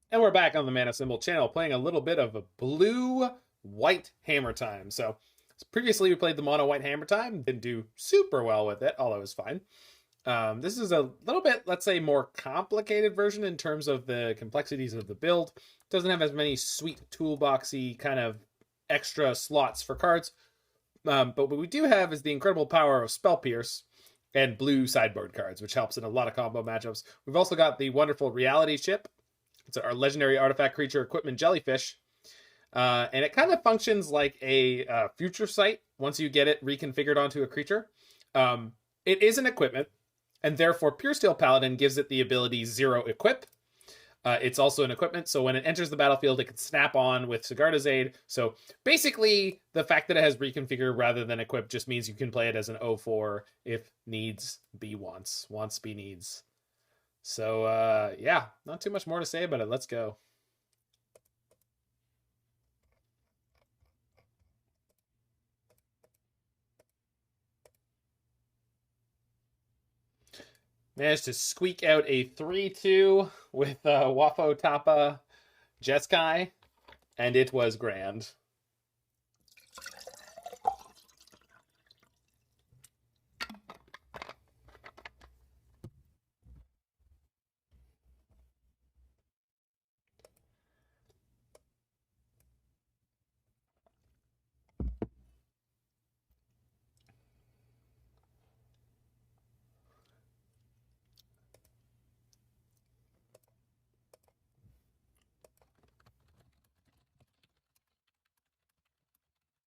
And we're back on the Mana Symbol channel playing a little bit of a blue-white Hammertime. So previously we played the mono-white Hammertime, didn't do super well with it, although it was fine. This is a little bit, let's say, more complicated version in terms of the complexities of the build. It doesn't have as many sweet toolboxy kind of extra slots for cards. But what we do have is the incredible power of Spell Pierce and blue sideboard cards, which helps in a lot of combo matchups. We've also got the wonderful Reality Chip. It's our legendary artifact creature equipment jellyfish. And it kind of functions like a future sight once you get it reconfigured onto a creature. It is an equipment, and therefore Puresteel Paladin gives it the ability 0 equip. It's also an equipment, so when it enters the battlefield, it can snap on with Sigarda's aid. So basically, the fact that it has reconfigure rather than equip just means you can play it as an 0/4 if needs be wants be needs. So, yeah, not too much more to say about it. Let's go. Managed to squeak out a 3/2 with Wafo Tapa Jeskai, and it was grand.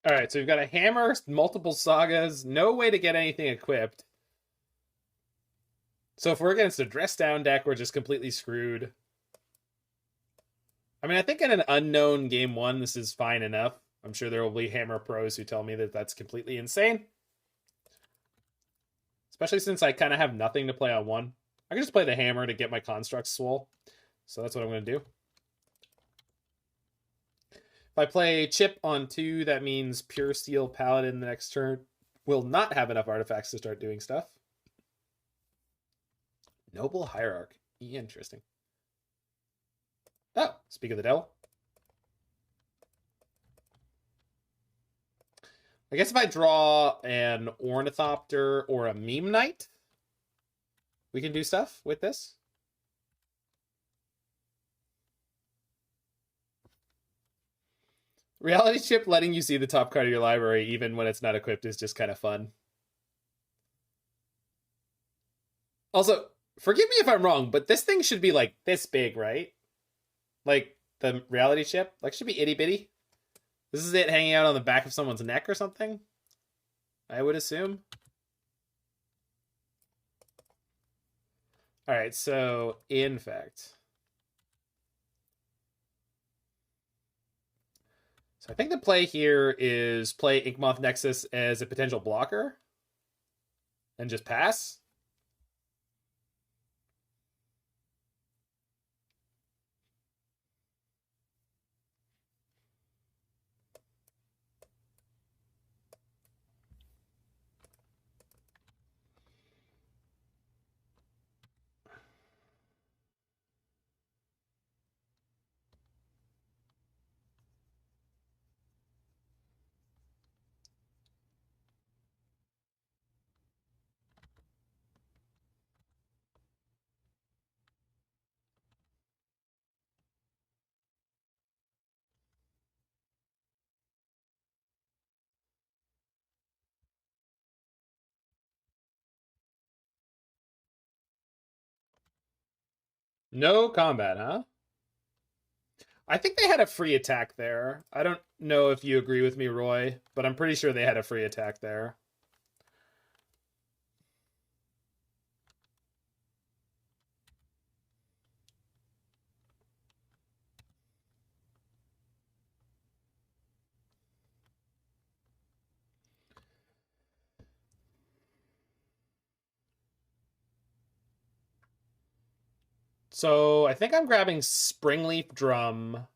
All right, so we've got a hammer, multiple sagas, no way to get anything equipped. So if we're against a dress down deck, we're just completely screwed. I mean, I think in an unknown game 1, this is fine enough. I'm sure there will be hammer pros who tell me that that's completely insane. Especially since I kind of have nothing to play on 1. I can just play the hammer to get my constructs swole. So that's what I'm going to do. If I play Chip on 2, that means Puresteel Paladin the next turn will not have enough artifacts to start doing stuff. Noble Hierarch. Interesting. Oh, speak of the devil. I guess if I draw an Ornithopter or a Meme Knight, we can do stuff with this. Reality Chip letting you see the top card of your library even when it's not equipped is just kind of fun. Also, forgive me if I'm wrong, but this thing should be like this big, right? Like the Reality Chip? Like, should be itty bitty. This is it hanging out on the back of someone's neck or something? I would assume. Alright, so en-Vec. So I think the play here is play Inkmoth Nexus as a potential blocker. And just pass. No combat, huh? I think they had a free attack there. I don't know if you agree with me, Roy, but I'm pretty sure they had a free attack there. So I think I'm grabbing Springleaf Drum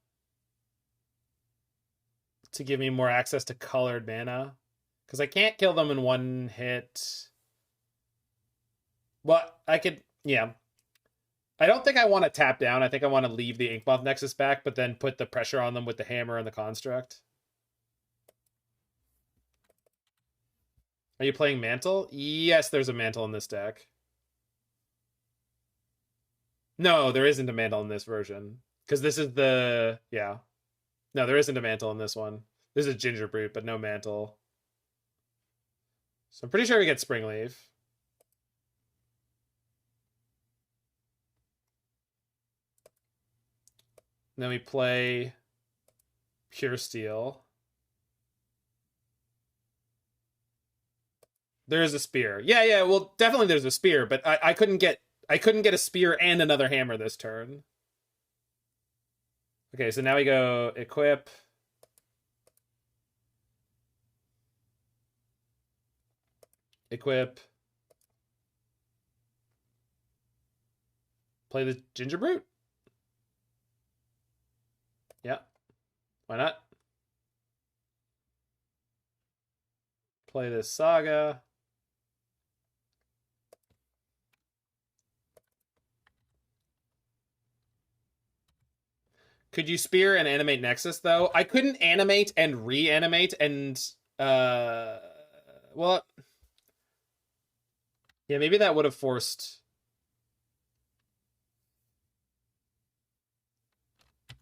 to give me more access to colored mana. Because I can't kill them in one hit. Well, I could, yeah. I don't think I want to tap down. I think I want to leave the Inkmoth Nexus back, but then put the pressure on them with the hammer and the construct. Are you playing Mantle? Yes, there's a Mantle in this deck. No, there isn't a Mantle in this version. Because this is the... Yeah. No, there isn't a Mantle in this one. This is Gingerbrute, but no Mantle. So I'm pretty sure we get Springleaf. And then we play Puresteel. There is a spear. Yeah, well, definitely there's a spear, but I couldn't get a spear and another hammer this turn. Okay, so now we go equip. Equip. Play the Gingerbrute. Yeah. Why not? Play this Saga. Could you spear and animate Nexus, though? I couldn't animate and reanimate and, well... Yeah, maybe that would have forced...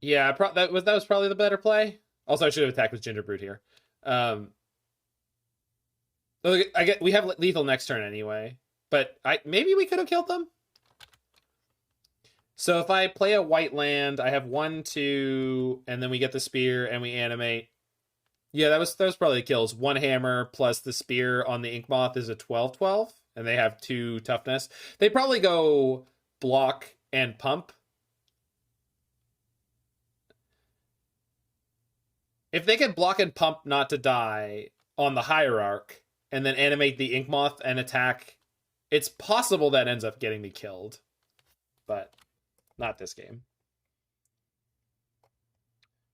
Yeah, that was probably the better play. Also, I should have attacked with Gingerbrute here. We have lethal next turn anyway, but maybe we could have killed them. So if I play a white land, I have 1, 2, and then we get the spear and we animate. Yeah, that was probably the kills. 1 hammer plus the spear on the Inkmoth is a 12/12, and they have 2 toughness. They probably go block and pump. If they can block and pump not to die on the Hierarch, and then animate the Inkmoth and attack, it's possible that ends up getting me killed. But not this game.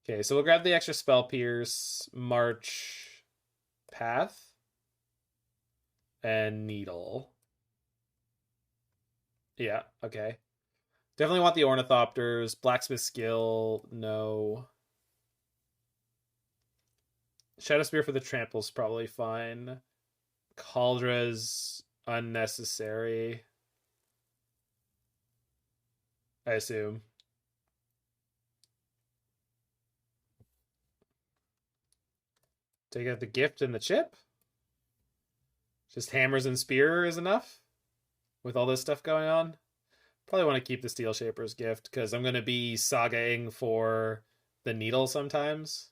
Okay, so we'll grab the extra Spell Pierce, March, Path, and Needle. Yeah, okay. Definitely want the Ornithopters. Blacksmith skill, no. Shadowspear for the trample's probably fine. Kaldra's unnecessary, I assume. Take out the gift and the chip. Just hammers and spear is enough with all this stuff going on. Probably want to keep the Steelshaper's gift because I'm going to be sagaing for the needle sometimes.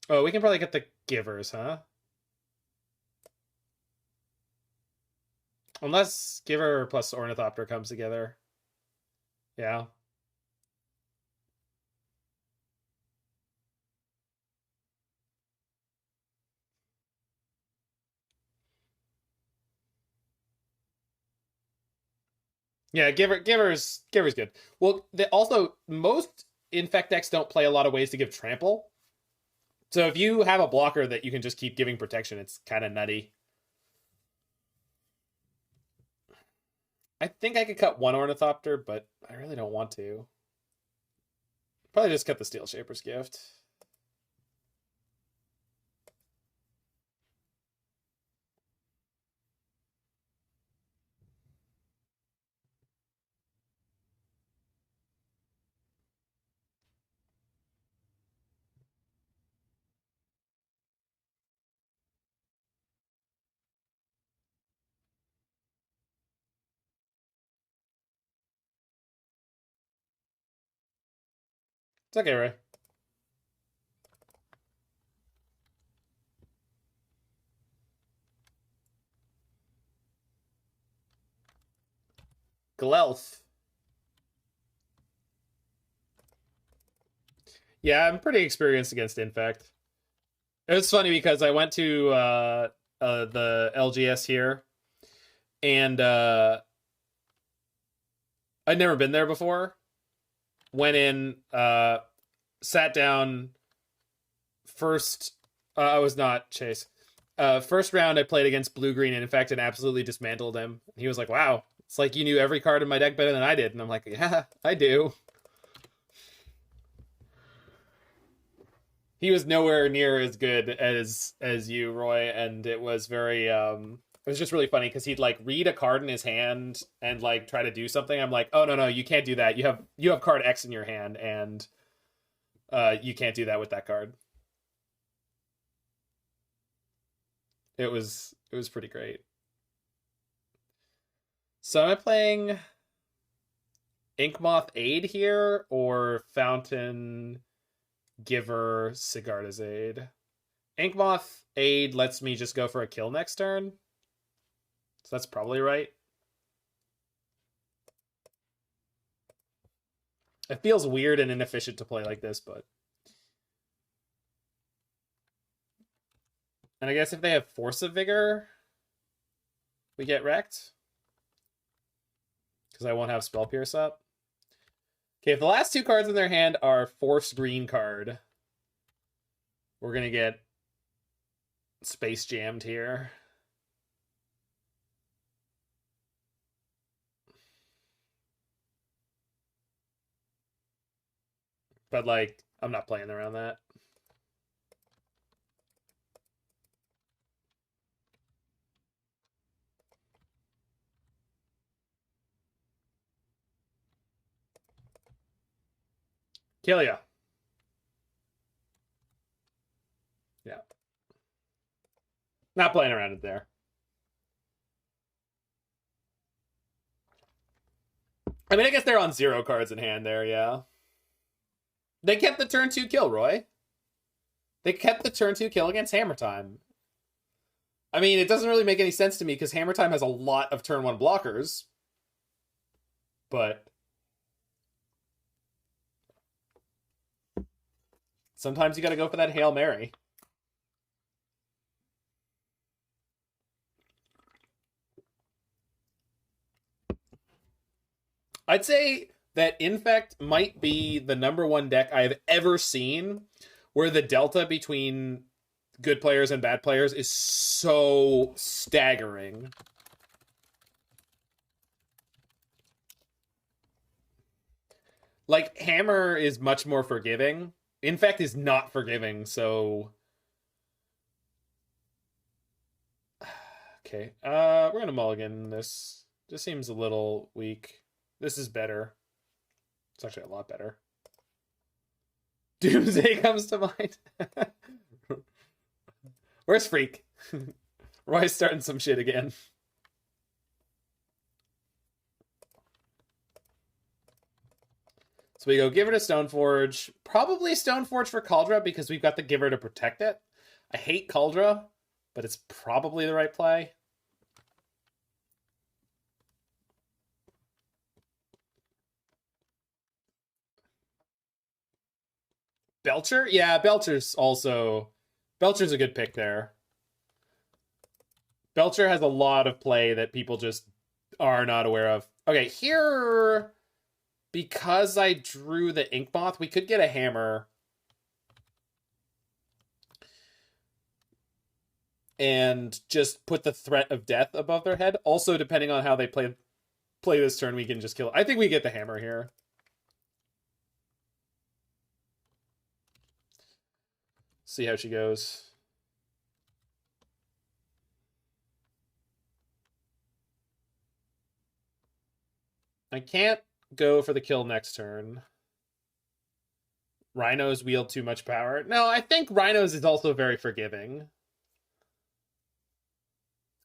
Oh, we can probably get the givers, huh? Unless Giver plus Ornithopter comes together. Yeah. Yeah, Giver's good. Well, also, most Infect decks don't play a lot of ways to give trample. So if you have a blocker that you can just keep giving protection, it's kind of nutty. I think I could cut 1 Ornithopter, but I really don't want to. Probably just cut the Steelshaper's gift. It's okay, Ray. Glelf. Yeah, I'm pretty experienced against Infect. It was funny because I went to the LGS here, and I'd never been there before. Went in, sat down. First, I was not Chase. First round I played against blue-green and in fact and absolutely dismantled him. He was like, wow, it's like you knew every card in my deck better than I did. And I'm like, yeah, I do. He was nowhere near as good as you, Roy, and it was very it was just really funny because he'd like read a card in his hand and like try to do something. I'm like, oh no, you can't do that. You have card X in your hand, and you can't do that with that card. It was pretty great. So am I playing Inkmoth Aid here or Fountain Giver Sigarda's Aid? Inkmoth Aid lets me just go for a kill next turn. So that's probably right. It feels weird and inefficient to play like this, but... And I guess if they have Force of Vigor, we get wrecked. Because I won't have Spell Pierce up. Okay, if the last two cards in their hand are Force Green card, we're going to get space jammed here. But, like, I'm not playing around that. Kill ya. Yeah. Not playing around it there. I mean, I guess they're on 0 cards in hand there, yeah. They kept the turn 2 kill, Roy. They kept the turn 2 kill against Hammertime. I mean, it doesn't really make any sense to me because Hammertime has a lot of turn 1 blockers. But... sometimes you gotta go for that Hail Mary. I'd say that en-Vec might be the #1 deck I've ever seen where the delta between good players and bad players is so staggering. Like, Hammer is much more forgiving. En-Vec is not forgiving, so... Okay, we're gonna mulligan this. This seems a little weak. This is better. It's actually a lot better. Doomsday comes to mind. Where's Freak? Roy's starting some shit again. So we go Giver to Stoneforge. Probably Stoneforge for Kaldra because we've got the Giver to protect it. I hate Kaldra, but it's probably the right play. Belcher? Yeah, Belcher's a good pick there. Belcher has a lot of play that people just are not aware of. Okay, here, because I drew the Inkmoth, we could get a Hammer. And just put the threat of death above their head. Also, depending on how they play this turn, we can just kill it. I think we get the Hammer here. See how she goes. I can't go for the kill next turn. Rhinos wield too much power. No, I think Rhinos is also very forgiving.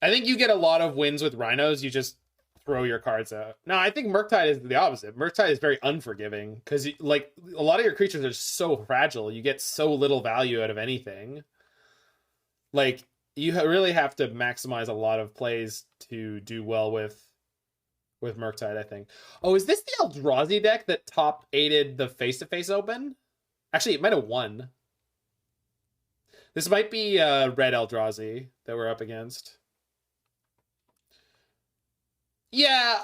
I think you get a lot of wins with Rhinos. You just throw your cards out. No, I think Murktide is the opposite. Murktide is very unforgiving because, like, a lot of your creatures are so fragile. You get so little value out of anything. Like, you really have to maximize a lot of plays to do well with Murktide, I think. Oh, is this the Eldrazi deck that top 8'd the face-to-face open? Actually, it might have won. This might be Red Eldrazi that we're up against. Yeah,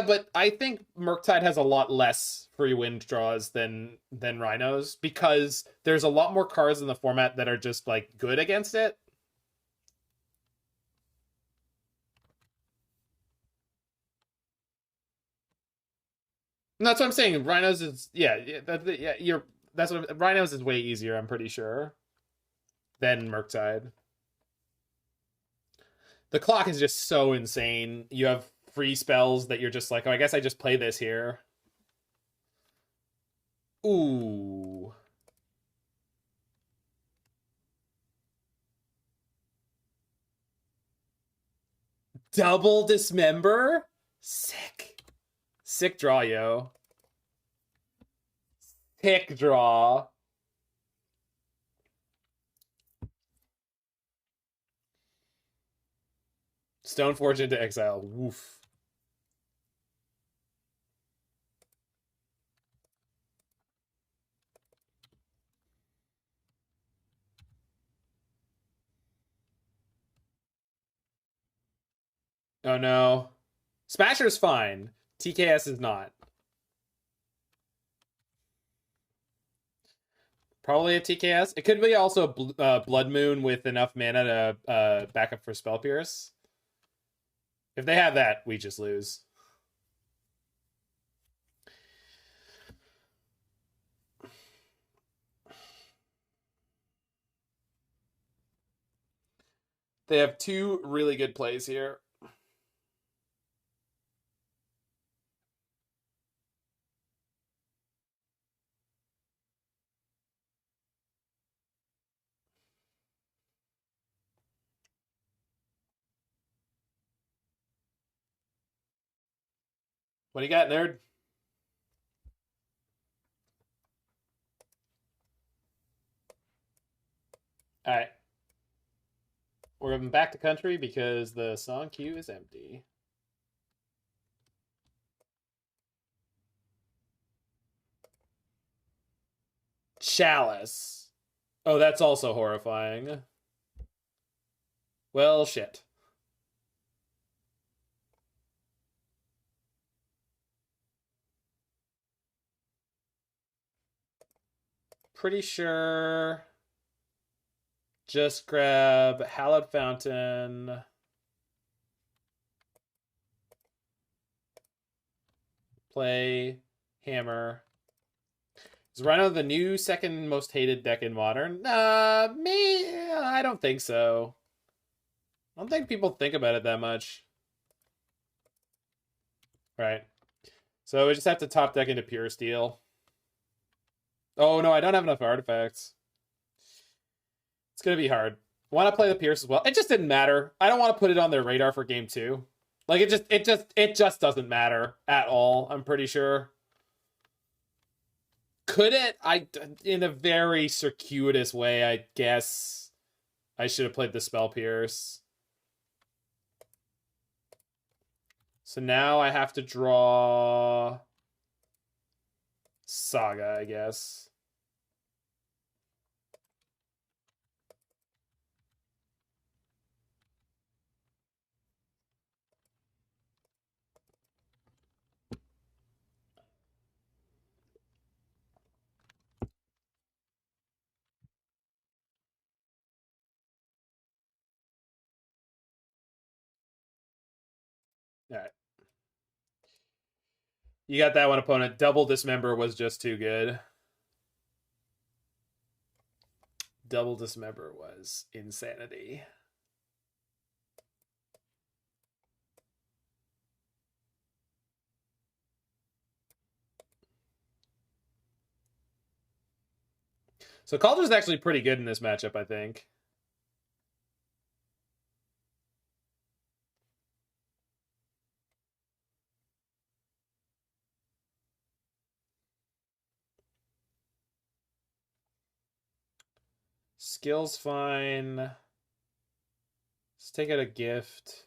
but I think Murktide has a lot less free wind draws than Rhinos because there's a lot more cards in the format that are just like good against it. And that's what I'm saying. Rhinos is that's what Rhinos is way easier. I'm pretty sure than Murktide. The clock is just so insane. You have free spells that you're just like, oh, I guess I just play this here. Ooh. Double Dismember? Sick. Sick draw, yo. Sick draw. Stoneforge into Exile. Woof. Oh no. Smasher's fine. TKS is not. Probably a TKS. It could be also Blood Moon with enough mana to back up for Spell Pierce. If they have that, we just lose. They have two really good plays here. What do you got, nerd? All right. We're going back to country because the song queue is empty. Chalice. Oh, that's also horrifying. Well, shit. Pretty sure just grab Hallowed Fountain. Play Hammer. Is Rhino the new second most hated deck in Modern? I don't think so. I don't think people think about it that much. Right. So we just have to top deck into Puresteel. Oh no, I don't have enough artifacts. It's gonna be hard. Want to play the Pierce as well? It just didn't matter. I don't want to put it on their radar for game 2. Like it just doesn't matter at all. I'm pretty sure. Could it? In a very circuitous way, I guess I should have played the Spell Pierce. So now I have to draw Saga, I guess. All right. You got that one, opponent. Double Dismember was just too good. Double Dismember was insanity. So Kaldra's actually pretty good in this matchup, I think. Skill's fine. Let's take out a gift.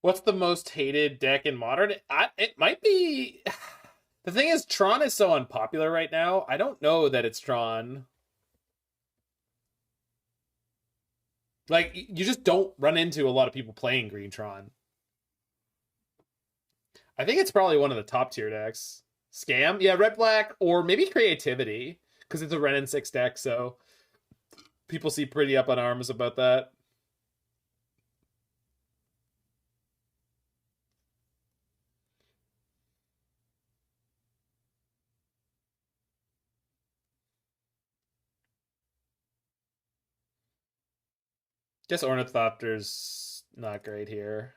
What's the most hated deck in Modern? It might be... The thing is, Tron is so unpopular right now. I don't know that it's Tron. Like, you just don't run into a lot of people playing Green Tron. I think it's probably one of the top tier decks. Scam? Yeah, red black, or maybe creativity, because it's a Ren and 6 deck, so people see pretty up on arms about that. Guess Ornithopter's not great here.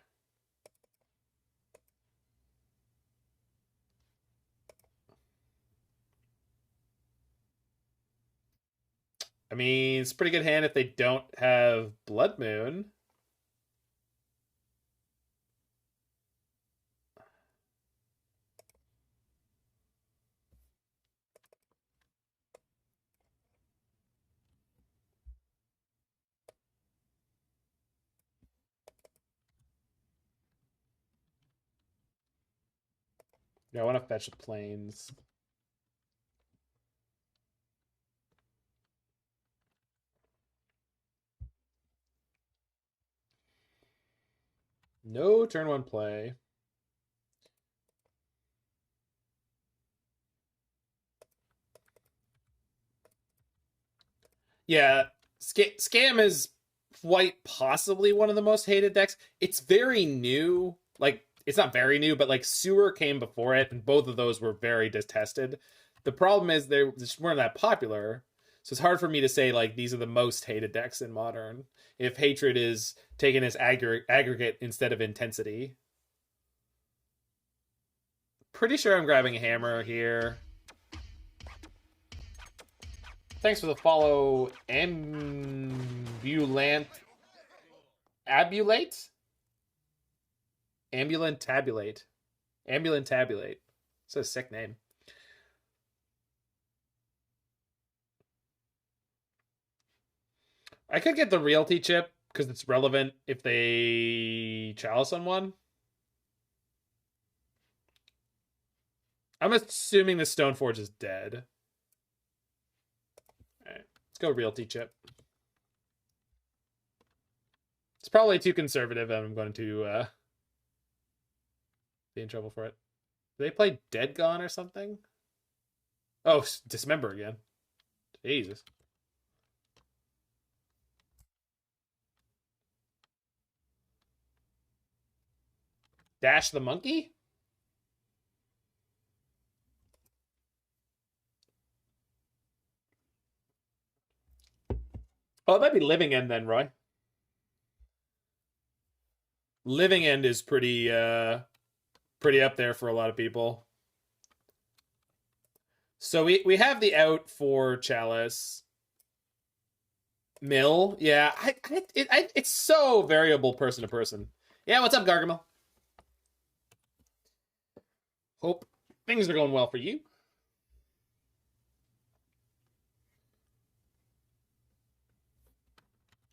I mean, it's a pretty good hand if they don't have Blood Moon. Yeah, I want to fetch the plains. No turn one play. Yeah, Scam is quite possibly one of the most hated decks. It's very new. Like, it's not very new, but like Sewer came before it, and both of those were very detested. The problem is they just weren't that popular. So it's hard for me to say like these are the most hated decks in Modern if hatred is taken as aggregate instead of intensity. Pretty sure I'm grabbing a hammer here. Thanks for the follow, Ambulant. Abulate? Ambulant Tabulate. Ambulant Tabulate. It's a sick name. I could get the realty chip because it's relevant if they chalice on one. I'm assuming the Stoneforge is dead. All right, let's go realty chip. It's probably too conservative, and I'm going to be in trouble for it. Do they play Dead Gone or something? Oh, Dismember again. Jesus. Dash the Monkey? Oh, it might be Living End then, Roy. Living End is pretty pretty up there for a lot of people. So we have the out for Chalice. Mill, yeah. It's so variable person to person. Yeah, what's up, Gargamel? Hope things are going well for you.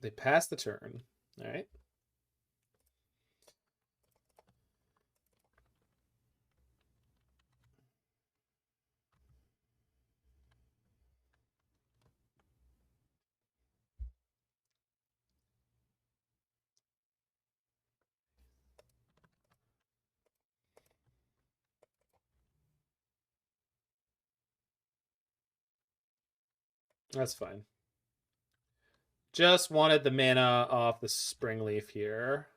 They pass the turn. All right. That's fine. Just wanted the mana off the Springleaf here.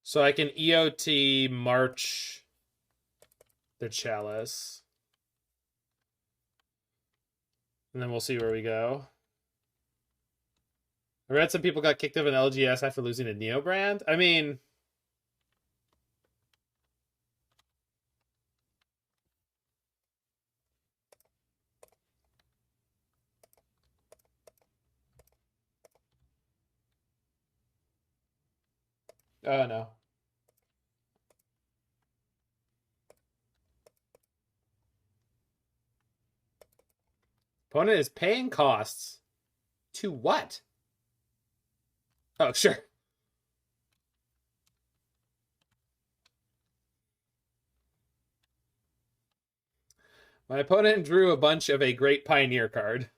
So I can EOT March the Chalice. And then we'll see where we go. I read some people got kicked out of an LGS after losing a Neo brand. I mean, oh no. Opponent is paying costs. To what? Oh, sure. My opponent drew a bunch of a Great Pioneer card.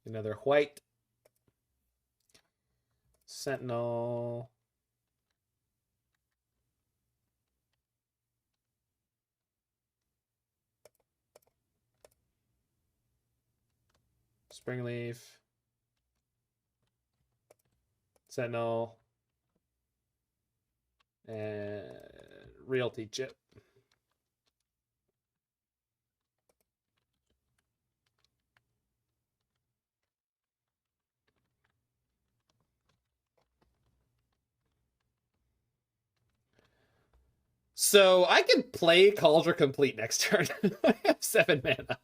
Another white. Sentinel. Springleaf. Sentinel. And Realty chip. So I can play Kaldra Compleat next turn. I have 7 mana.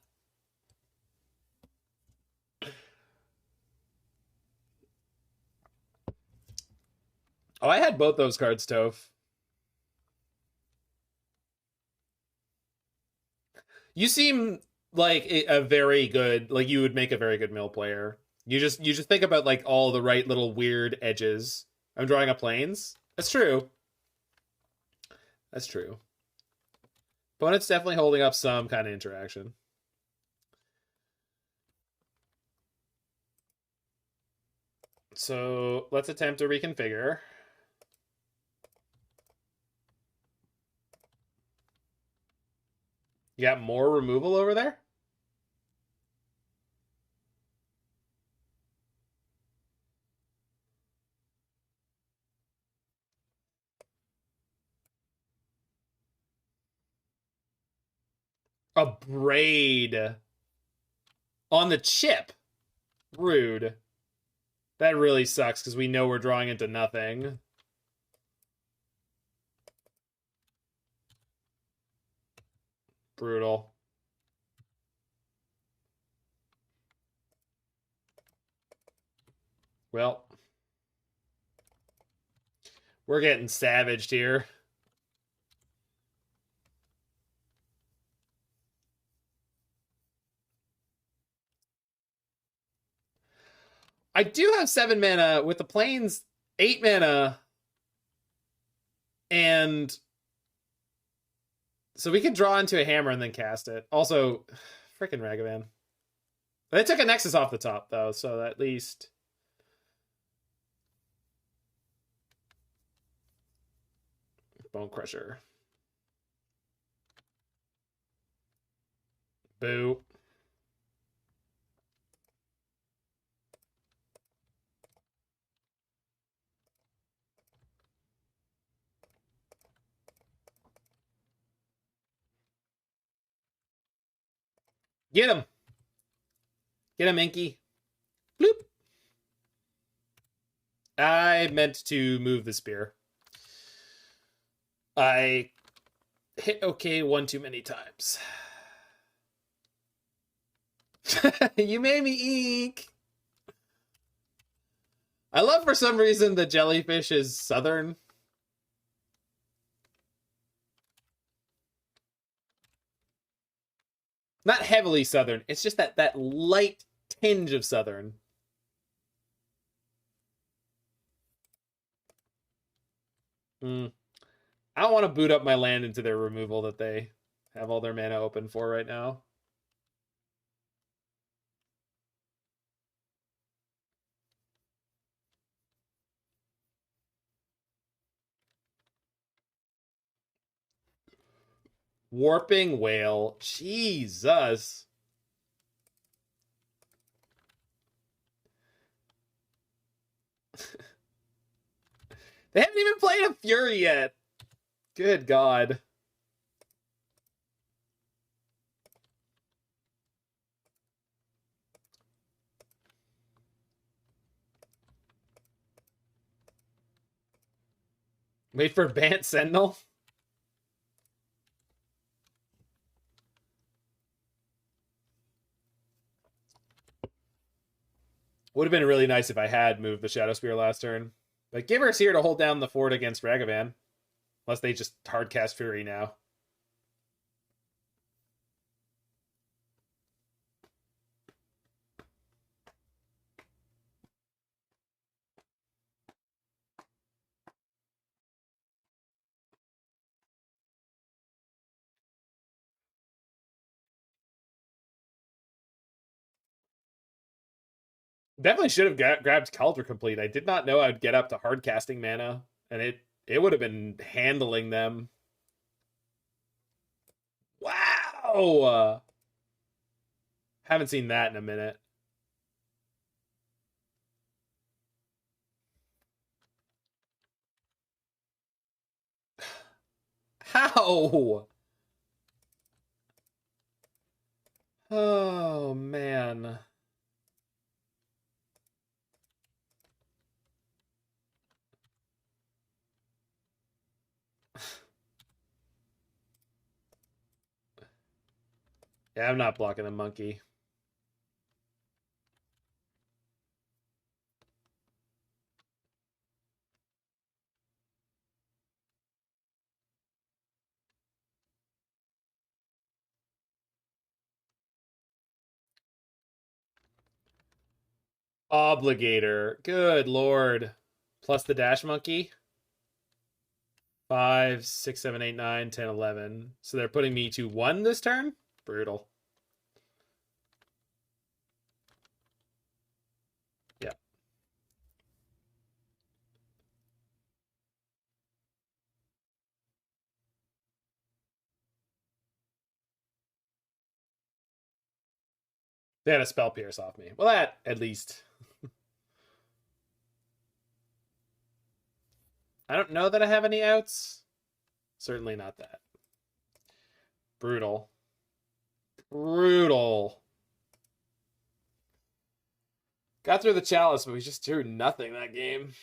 Oh, I had both those cards, Toph. You seem like a very good, like you would make a very good mill player. You just think about like all the right little weird edges. I'm drawing up planes. That's true. That's true. Opponent's definitely holding up some kind of interaction. So let's attempt to reconfigure. You got more removal over there? A braid on the chip. Rude. That really sucks because we know we're drawing into nothing. Brutal. Well, we're getting savaged here. I do have 7 mana with the planes, 8 mana. And so we can draw into a hammer and then cast it. Also, freaking Ragavan. They took a Nexus off the top, though, so at least... Bone Crusher. Boo. Get him. Get him, Inky. Bloop. I meant to move the spear. I hit OK one too many times. You made me ink. I love for some reason the jellyfish is southern. Not heavily southern. It's just that light tinge of southern. I don't want to boot up my land into their removal that they have all their mana open for right now. Warping Whale. Jesus. They haven't even played a Fury yet. Good God. Wait for Bant Sentinel. Would have been really nice if I had moved the Shadowspear last turn. But Giver's here to hold down the fort against Ragavan. Unless they just hardcast Fury now. Definitely should have grabbed Kaldra Compleat. I did not know I'd get up to hard casting mana, and it would have been handling them. Wow! Haven't seen that in a minute. No! Oh, man. Yeah, I'm not blocking the monkey. Obligator. Good lord. Plus the dash monkey. 5, 6, 7, 8, 9, 10, 11. So they're putting me to 1 this turn? Brutal. Yeah. They had a spell pierce off me. Well, that, at least. I don't know that I have any outs. Certainly not that. Brutal. Brutal. Got through the chalice, but we just drew nothing that game.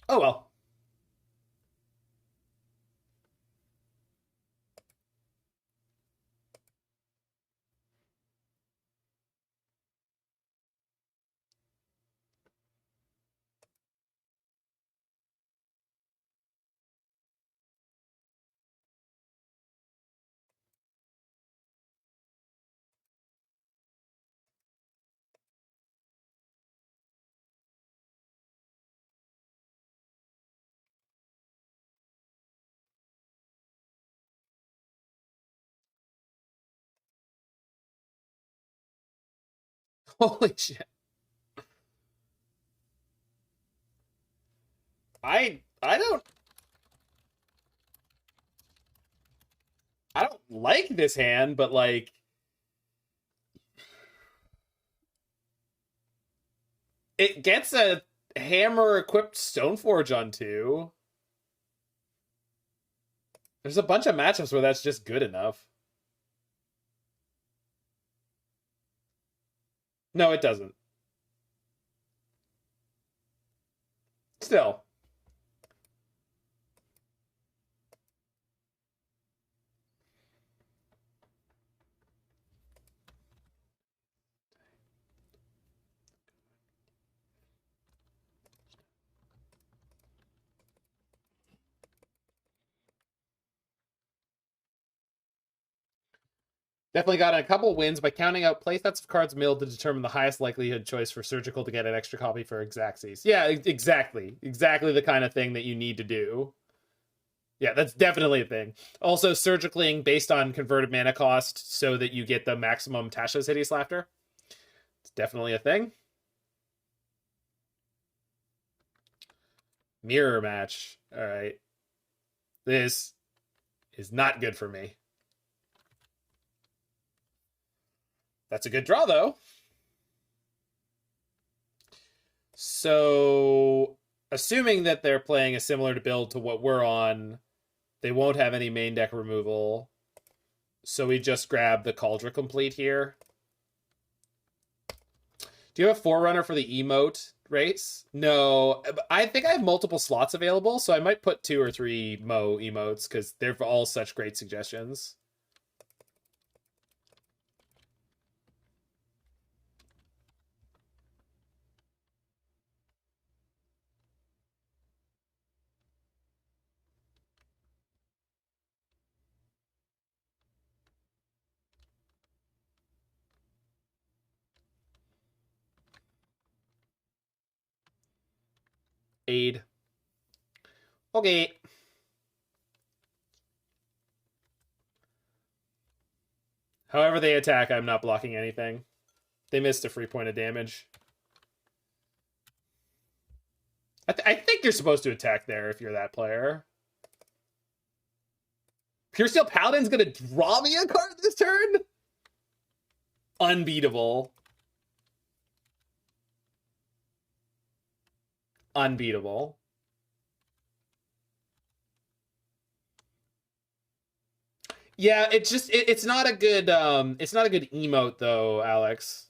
Oh well. Holy shit. I don't like this hand, but like it gets a hammer equipped Stoneforge on 2. There's a bunch of matchups where that's just good enough. No, it doesn't. Still. Definitely got a couple wins by counting out playsets of cards milled to determine the highest likelihood choice for surgical to get an extra copy for Xaxes. Yeah, exactly. Exactly the kind of thing that you need to do. Yeah, that's definitely a thing. Also, surgicaling based on converted mana cost so that you get the maximum Tasha's Hideous Laughter. It's definitely a thing. Mirror match. All right. This is not good for me. That's a good draw, though. So, assuming that they're playing a similar build to what we're on, they won't have any main deck removal. So we just grab the Kaldra Compleat here. Do you have a Forerunner for the emote race? No. I think I have multiple slots available, so I might put 2 or 3 Mo emotes, because they're all such great suggestions. Aid. Okay. However they attack, I'm not blocking anything. They missed a free point of damage. I think you're supposed to attack there if you're that player. Puresteel Paladin's gonna draw me a card this turn? Unbeatable. Unbeatable. Yeah, it's not a good emote though, Alex.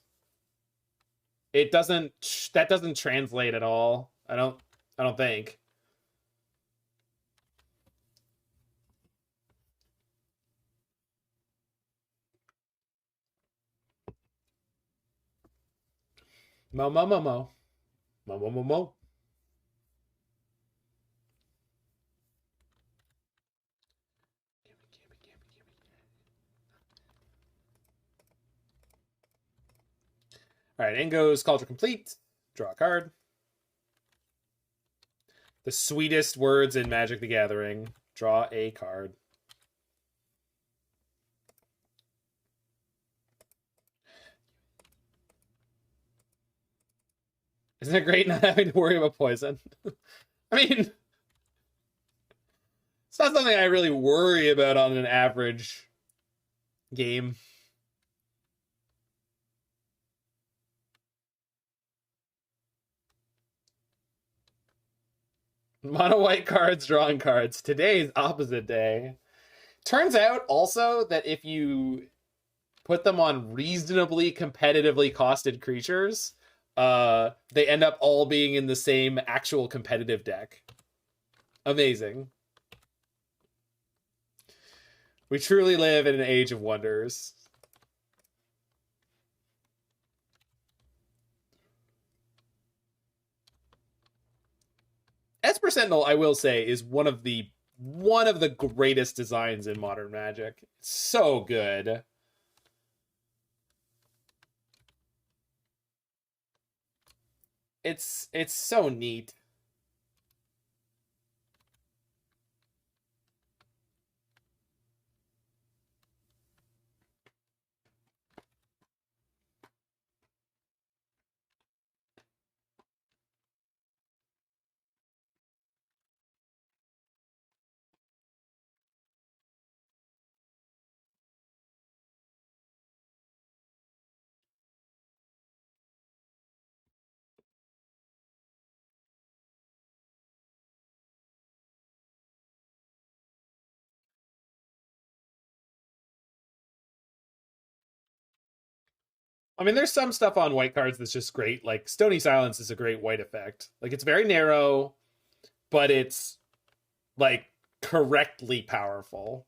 It doesn't translate at all. I don't think. Mo mo mo mo. Mo mo mo mo. All right, in goes Kaldra Compleat. Draw a card. The sweetest words in Magic the Gathering. Draw a card. Isn't it great not having to worry about poison? I mean, it's not something I really worry about on an average game. Mono white cards, drawing cards. Today's opposite day. Turns out also that if you put them on reasonably competitively costed creatures, they end up all being in the same actual competitive deck. Amazing. We truly live in an age of wonders. Esper Sentinel, I will say, is one of the greatest designs in modern Magic. It's so good. It's so neat. I mean, there's some stuff on white cards that's just great. Like Stony Silence is a great white effect. Like it's very narrow, but it's like correctly powerful.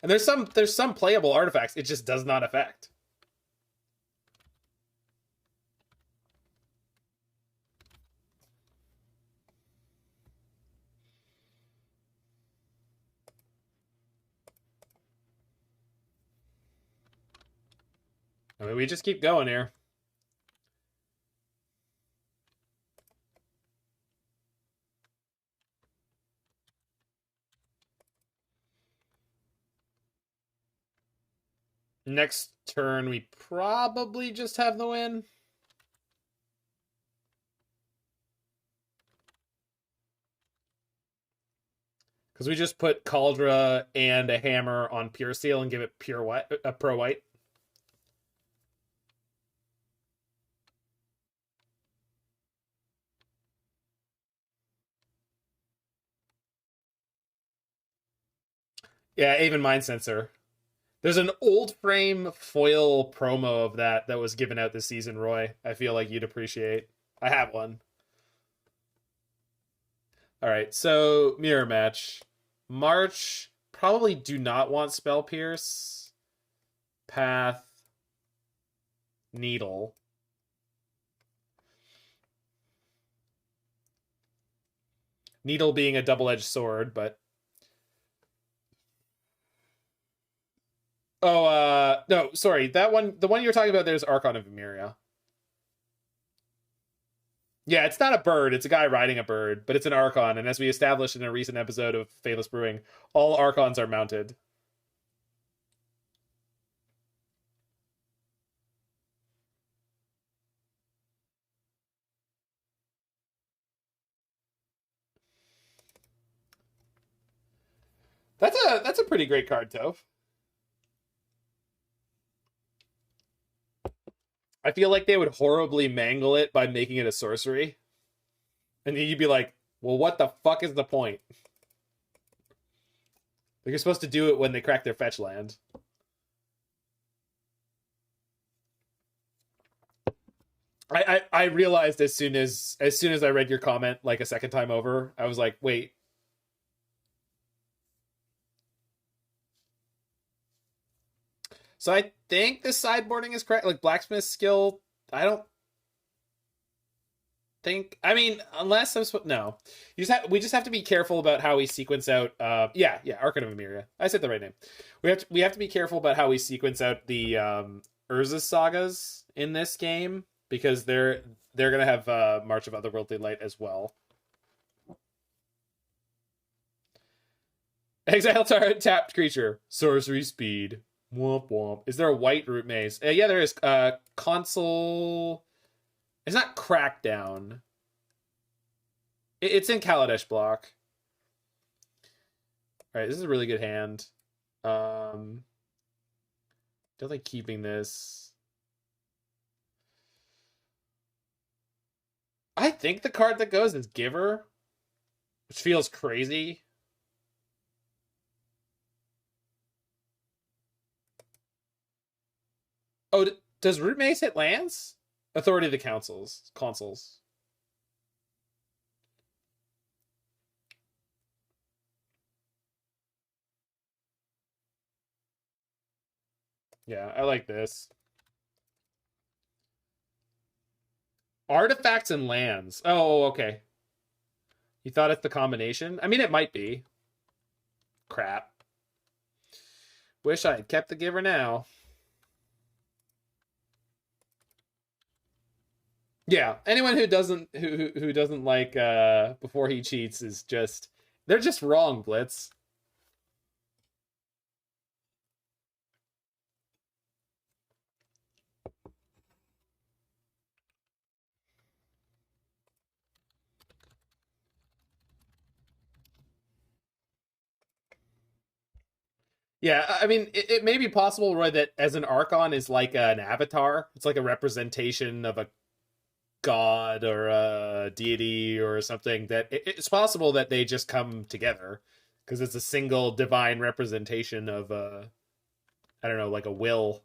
And there's some playable artifacts it just does not affect. I mean, we just keep going here. Next turn, we probably just have the win. Because we just put Kaldra and a hammer on Puresteel and give it pure white, pro white. Yeah, even Mind Sensor. There's an old frame foil promo of that was given out this season, Roy. I feel like you'd appreciate. I have one. All right, so mirror match. March, probably do not want Spell Pierce. Path. Needle. Needle being a double-edged sword, but... Oh, no, sorry. That one, the one you're talking about, there's Archon of Emeria. Yeah, it's not a bird. It's a guy riding a bird, but it's an Archon. And as we established in a recent episode of Faithless Brewing, all Archons are mounted. That's a pretty great card, Toph. I feel like they would horribly mangle it by making it a sorcery. And you'd be like, well, what the fuck is the point? Like you're supposed to do it when they crack their fetch land. I realized as soon as I read your comment like a second time over, I was like, wait. So I think the sideboarding is correct. Like Blacksmith skill, I don't think. I mean, unless I'm no, we just have to be careful about how we sequence out. Yeah, Archon of Emeria. I said the right name. We have to be careful about how we sequence out the Urza sagas in this game because they're gonna have March of Otherworldly Light as well. Exile tapped creature, sorcery speed. Womp womp. Is there a white root maze? Yeah, there is. Console. It's not Crackdown. It's in Kaladesh block. All right, this is a really good hand. Definitely keeping this. I think the card that goes is Giver, which feels crazy. Oh, does Root Maze hit lands? Authority of the consoles. Yeah, I like this. Artifacts and lands. Oh, okay. You thought it's the combination? I mean, it might be. Crap. Wish I had kept the Giver now. Yeah, anyone who doesn't like before he cheats is just they're just wrong, Blitz. Yeah, I mean, it may be possible, Roy, that as an Archon is like an avatar. It's like a representation of a god or a deity or something. That it's possible that they just come together because it's a single divine representation of I don't know, like a will.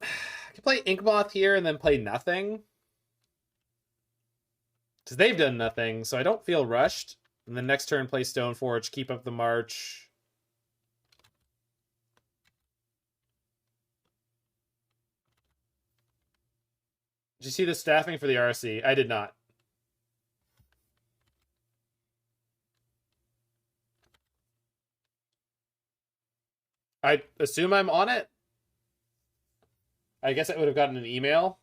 I could play Inkmoth here and then play nothing. Because they've done nothing, so I don't feel rushed. And then next turn, play Stoneforge, keep up the march. Did you see the staffing for the RC? I did not. I assume I'm on it. I guess I would have gotten an email.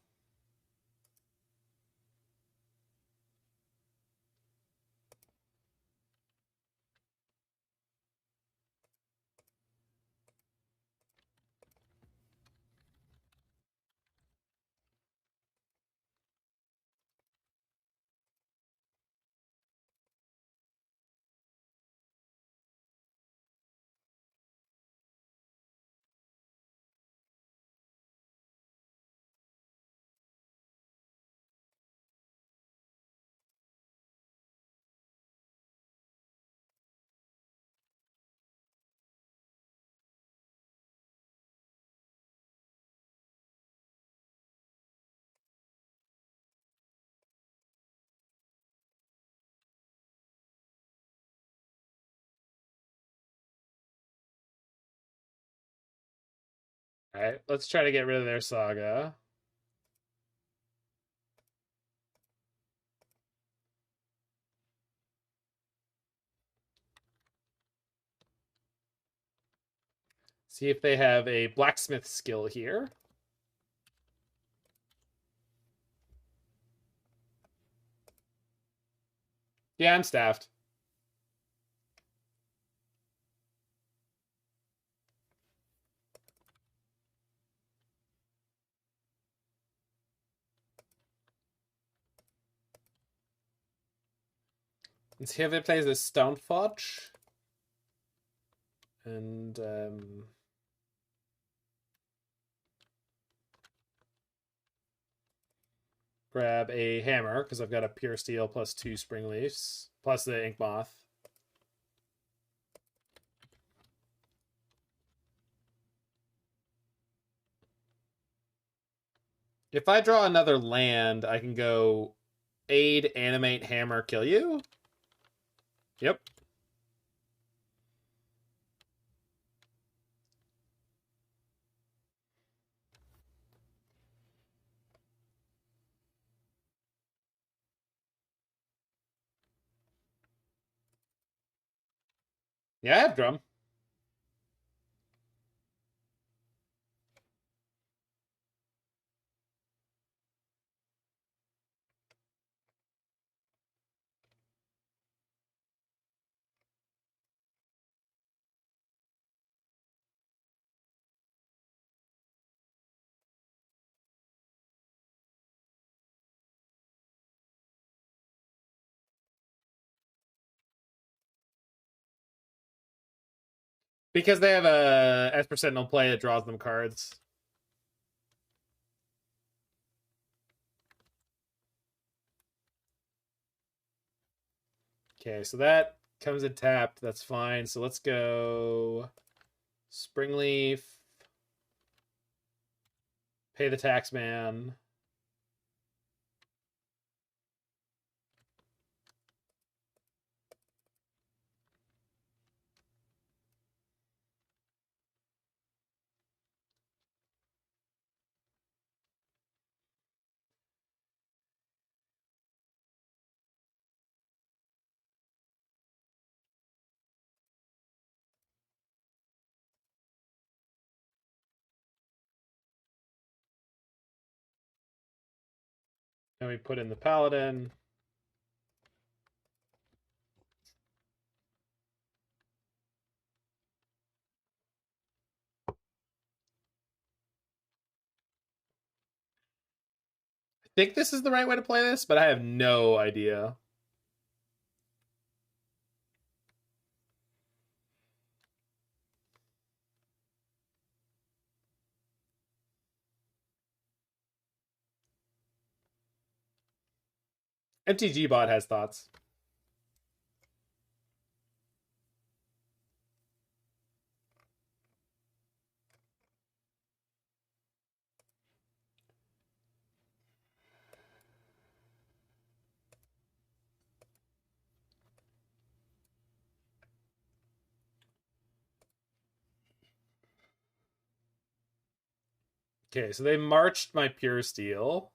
All right, let's try to get rid of their Saga. See if they have a Blacksmith skill here. Yeah, I'm staffed. Let's see if it plays a Stoneforge. And grab a hammer, because I've got a Puresteel plus 2 Springleafs, plus the Inkmoth. If I draw another land, I can go aid, animate, hammer, kill you? Yep. Yeah, I have drum. Because they have a Esper Sentinel play that draws them cards. Okay, so that comes in tapped. That's fine. So let's go Springleaf. Pay the Taxman. And we put in the Paladin. I think this is the right way to play this, but I have no idea. MTG bot has thoughts. Okay, so they marched my Puresteel.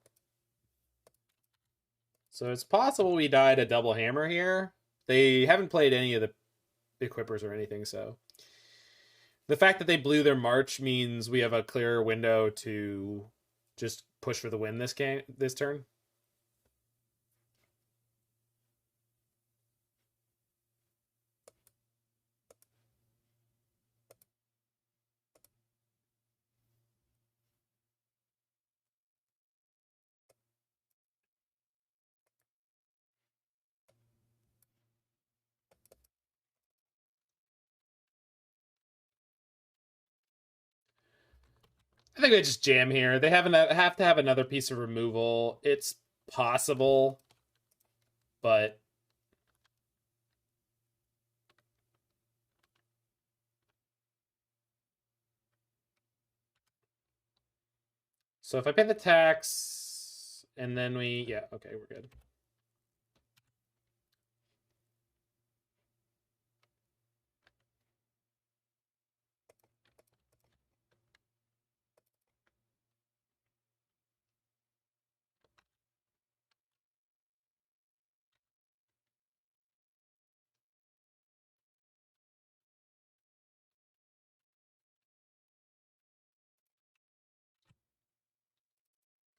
So it's possible we died a double hammer here. They haven't played any of the equippers or anything, so the fact that they blew their march means we have a clearer window to just push for the win this turn. I think they just jam here. They have to have another piece of removal. It's possible, but so if I pay the tax and then yeah, okay, we're good.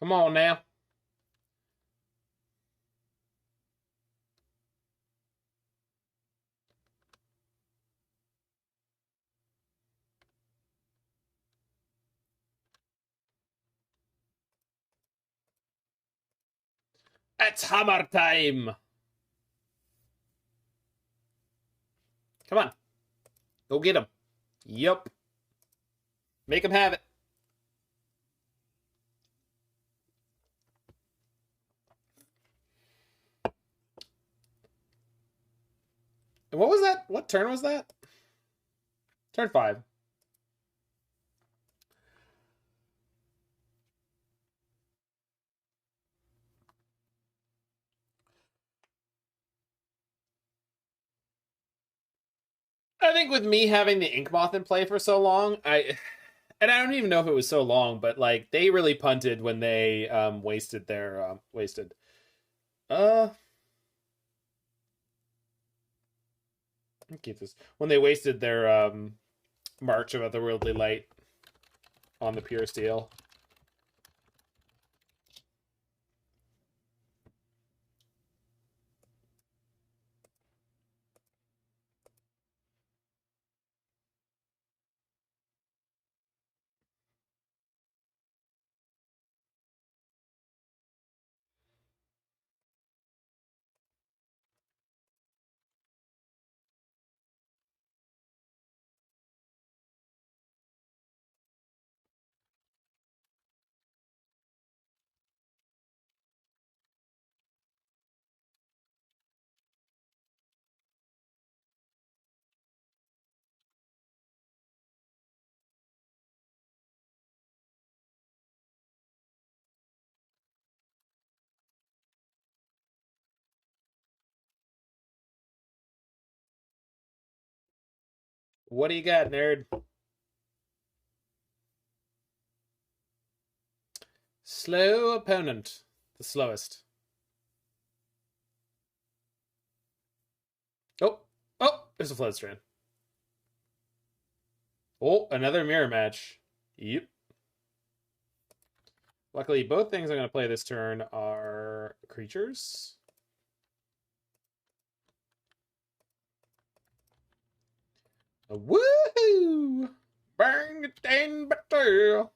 Come on now. It's Hammertime. Come on. Go get him. Yup. Make him have it. And what was that? What turn was that? Turn 5. I think with me having the Inkmoth in play for so long, I don't even know if it was so long, but like they really punted when they wasted their keep this when they wasted their March of Otherworldly Light on the Puresteel. What do you got, nerd? Slow opponent. The slowest. Oh, there's a Flooded Strand. Oh, another mirror match. Yep. Luckily, both things I'm going to play this turn are creatures. Woohoo! Bang it down, battle.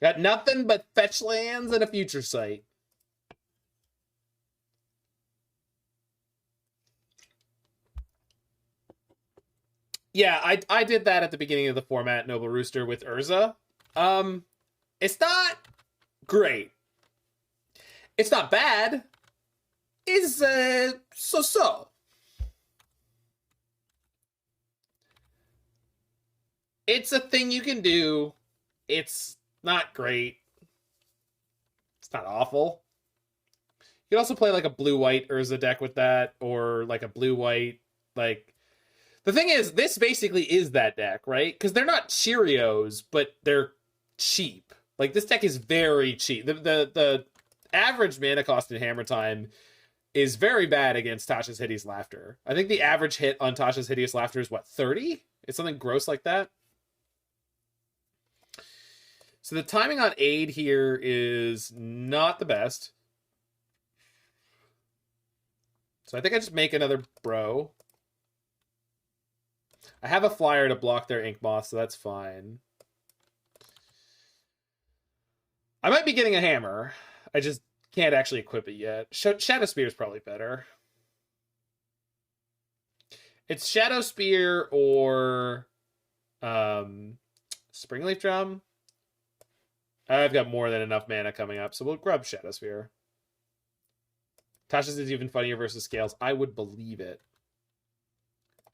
Got nothing but fetch lands and a future sight. Yeah, I did that at the beginning of the format, Noble Rooster, with Urza. It's not great. It's not bad. It's so-so. It's a thing you can do. It's not great. It's not awful. You can also play like a blue-white Urza deck with that, or like a blue-white, like... The thing is, this basically is that deck, right? Because they're not Cheerios, but they're cheap. Like, this deck is very cheap. The average mana cost in Hammertime is very bad against Tasha's Hideous Laughter. I think the average hit on Tasha's Hideous Laughter is, what, 30? It's something gross like that. So the timing on Aid here is not the best. So I think I just make another Bro. I have a flyer to block their Inkmoth, so that's fine. I might be getting a hammer. I just can't actually equip it yet. Shadowspear is probably better. It's Shadowspear or Springleaf Drum. I've got more than enough mana coming up, so we'll grab Shadowspear. Tasha's is even funnier versus Scales. I would believe it.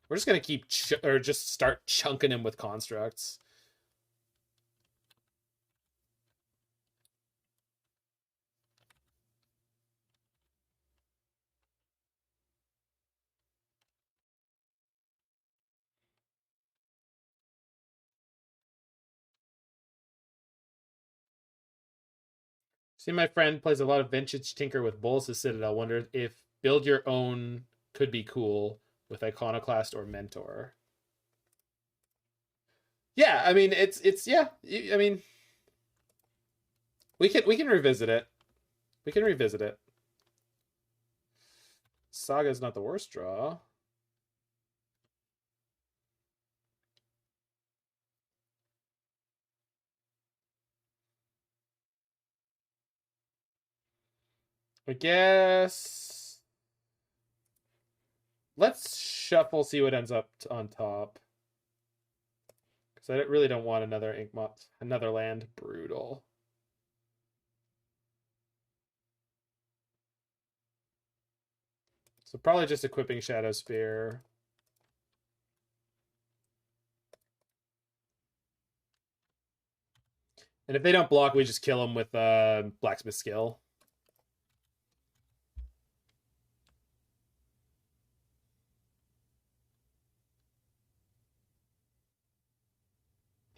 We're just going to keep, or just start chunking him with constructs. See, my friend plays a lot of Vintage Tinker with Bolas' Citadel. Wonder if build your own could be cool with Iconoclast or Mentor. Yeah, I mean, it's yeah. I mean, we can revisit it. We can revisit it. Saga is not the worst draw. I guess Let's shuffle, see what ends up on top. Because I really don't want another Inkmoth, another land. Brutal. So probably just equipping Shadowspear. And if they don't block, we just kill them with Blacksmith skill.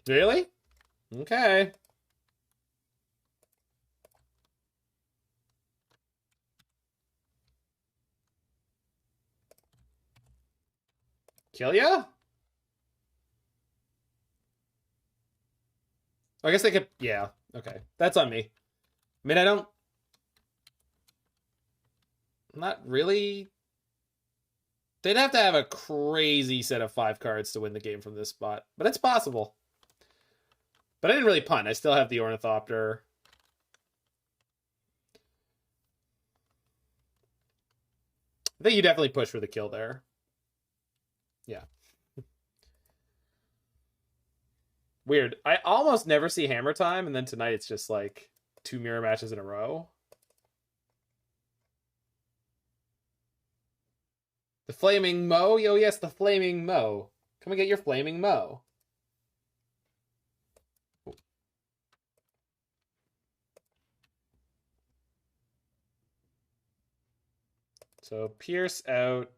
Really? Okay. Kill ya? I guess they could, yeah. Okay. That's on me. I mean, I don't... Not really... They'd have to have a crazy set of 5 cards to win the game from this spot. But it's possible. But I didn't really punt. I still have the Ornithopter. I think you definitely push for the kill there. Yeah. Weird. I almost never see Hammertime, and then tonight it's just like 2 mirror matches in a row. The Flaming Moe? Yo, yes, the Flaming Moe. Come and get your Flaming Moe. So Pierce out.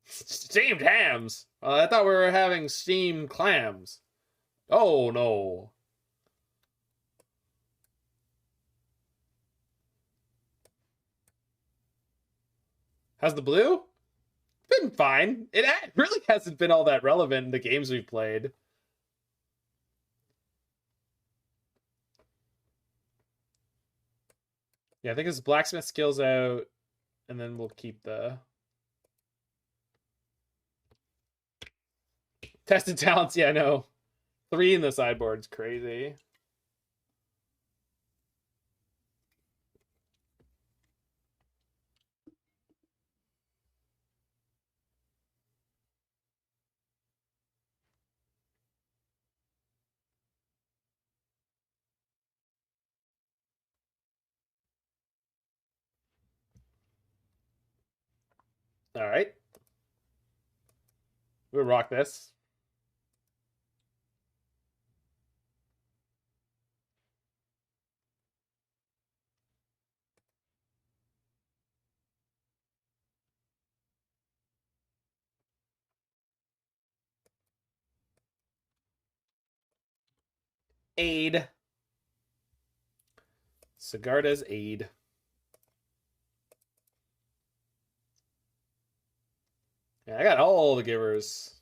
Steamed hams. I thought we were having steamed clams. Oh no. How's the blue? Been fine. It really hasn't been all that relevant in the games we've played. Yeah, I think his Blacksmith skills out, and then we'll keep the tested talents. Yeah, I know. 3 in the sideboard's crazy. All right. We'll rock this. Aid. Sigarda's Aid. Yeah, I got all the givers.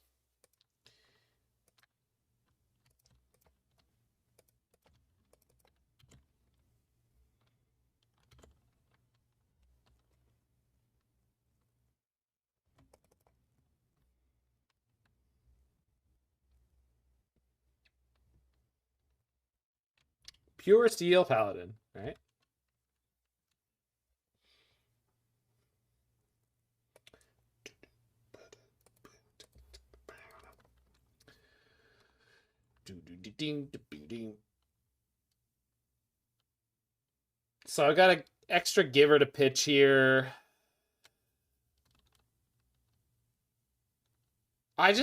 Puresteel Paladin, right? So I got an extra giver to pitch here. I'm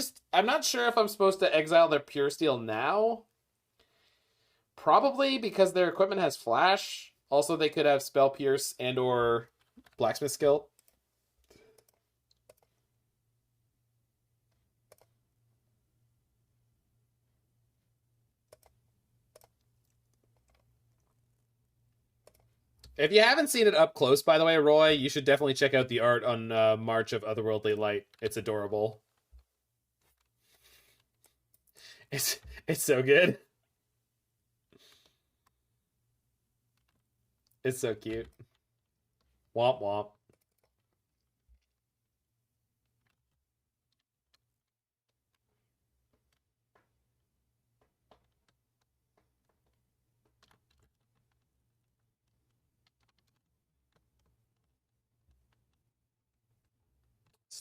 not sure if I'm supposed to exile their Puresteel now. Probably because their equipment has flash. Also, they could have Spell Pierce and or Blacksmith skill. If you haven't seen it up close, by the way, Roy, you should definitely check out the art on March of Otherworldly Light. It's adorable. It's so good. It's so cute. Womp womp.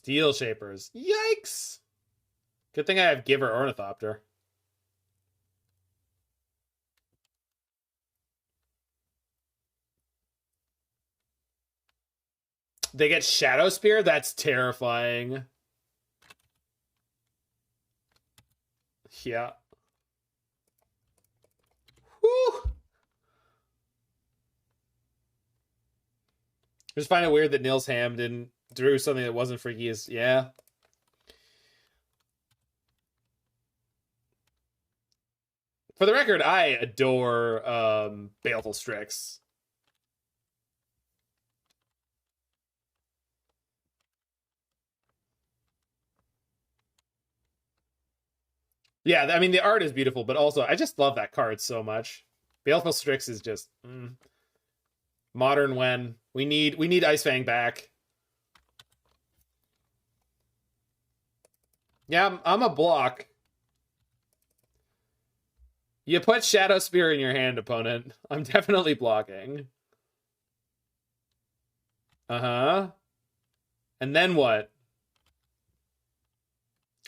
Steelshapers. Yikes! Good thing I have Giver Ornithopter. They get Shadowspear? That's terrifying. Yeah. Whew. I just find it weird that Nils Ham drew something that wasn't Freakiest. Yeah. For the record, I adore Baleful Strix. Yeah, I mean, the art is beautiful, but also I just love that card so much. Baleful Strix is just modern when we need Ice Fang back. Yeah, I'm a block. You put Shadowspear in your hand, opponent. I'm definitely blocking. Uh-huh. And then what?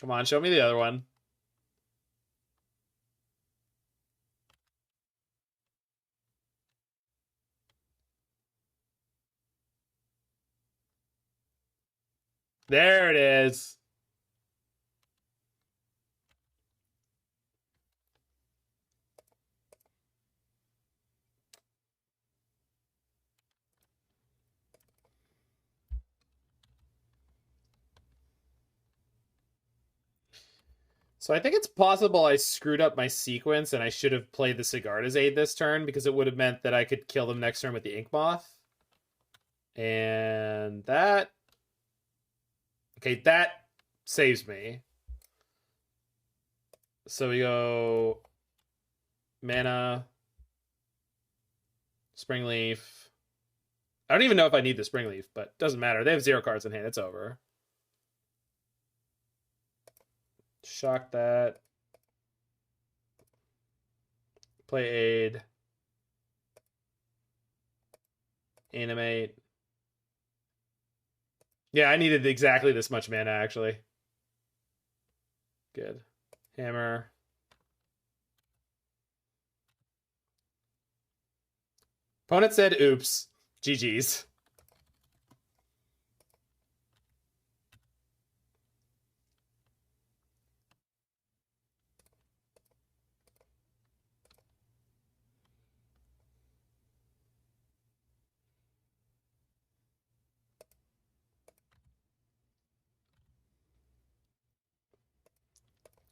Come on, show me the other one. There it is. So I think it's possible I screwed up my sequence and I should have played the Sigarda's Aid this turn because it would have meant that I could kill them next turn with the Inkmoth. And that... Okay, that saves me. So we go... Mana... Springleaf... I don't even know if I need the Springleaf, but it doesn't matter. They have 0 cards in hand. It's over. Shock that. Play Aid. Animate. Yeah, I needed exactly this much mana, actually. Good. Hammer. Opponent said, oops. GG's.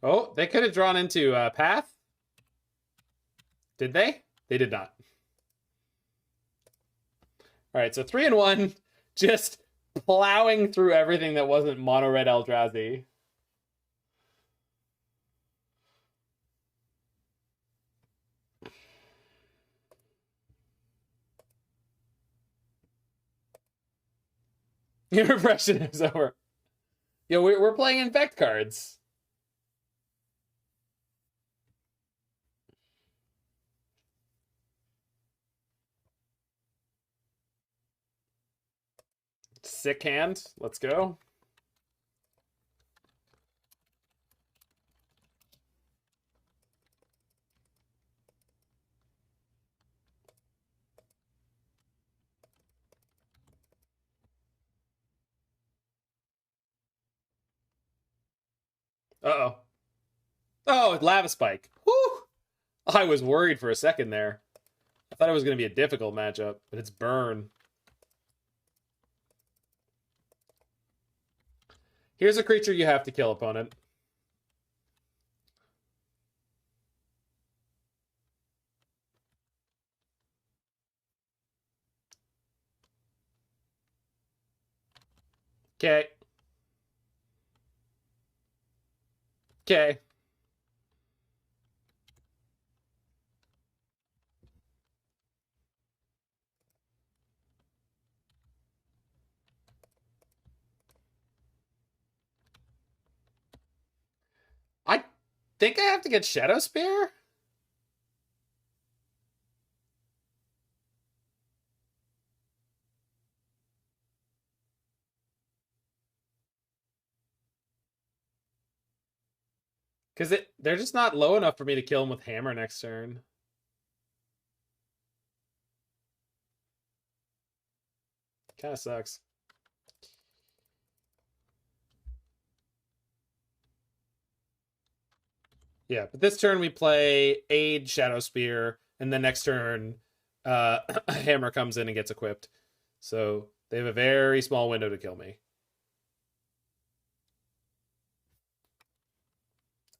Oh, they could have drawn into Path. Did they? They did not. All right, so 3-1, just plowing through everything that wasn't mono red Eldrazi. Your repression is over. Yo, we're playing Infect cards. Sick hand. Let's go. Uh-oh. Oh, Lava Spike. Whew! I was worried for a second there. I thought it was going to be a difficult matchup, but it's Burn. Here's a creature you have to kill, opponent. Okay. Okay. I think I have to get Shadowspear? Because they're just not low enough for me to kill him with hammer next turn. Kind of sucks. Yeah, but this turn we play Aid, Shadowspear, and the next turn Hammer comes in and gets equipped. So they have a very small window to kill me.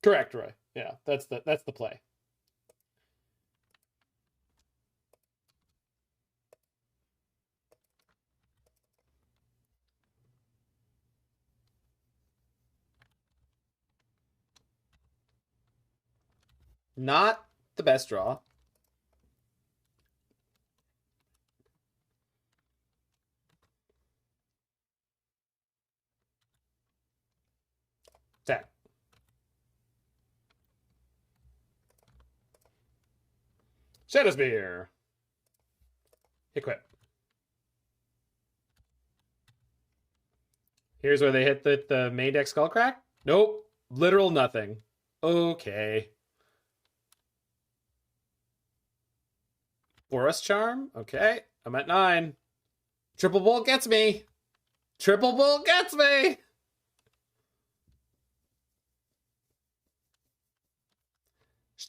Correct, Roy. Yeah, that's the play. Not the best draw. Attack. Shadowspear. Equip. Here's where they hit the main deck Skullcrack. Nope. Literal nothing. Okay. Forest Charm. Okay. I'm at 9. Triple Bolt gets me. Triple Bolt gets me.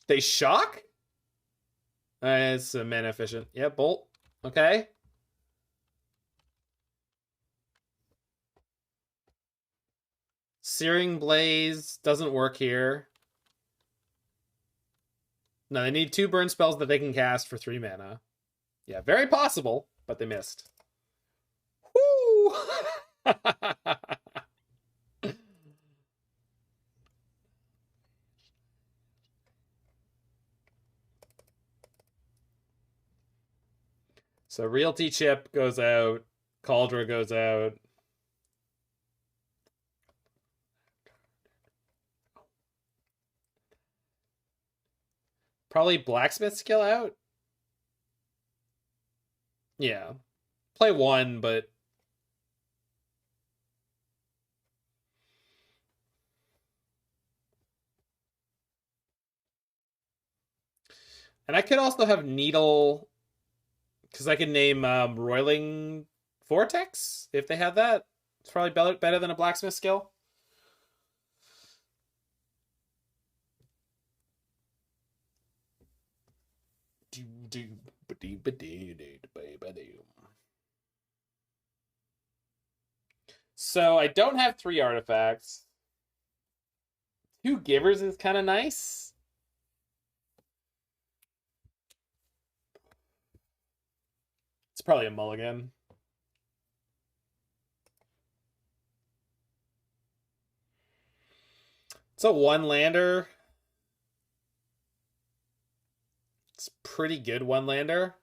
They shock? It's a mana efficient. Yeah, Bolt. Okay. Searing Blaze doesn't work here. No, they need 2 burn spells that they can cast for 3 mana. Yeah, very possible, but they missed. Woo! So Realty Chip goes out. Kaldra goes out. Probably Blacksmith skill out. Yeah. Play 1, but... And I could also have Needle... Because I can name Roiling Vortex, if they have that. It's probably better than a Blacksmith skill. So I don't have 3 artifacts. 2 Givers is kind of nice. It's probably a mulligan. It's a 1-lander. It's pretty good 1-lander.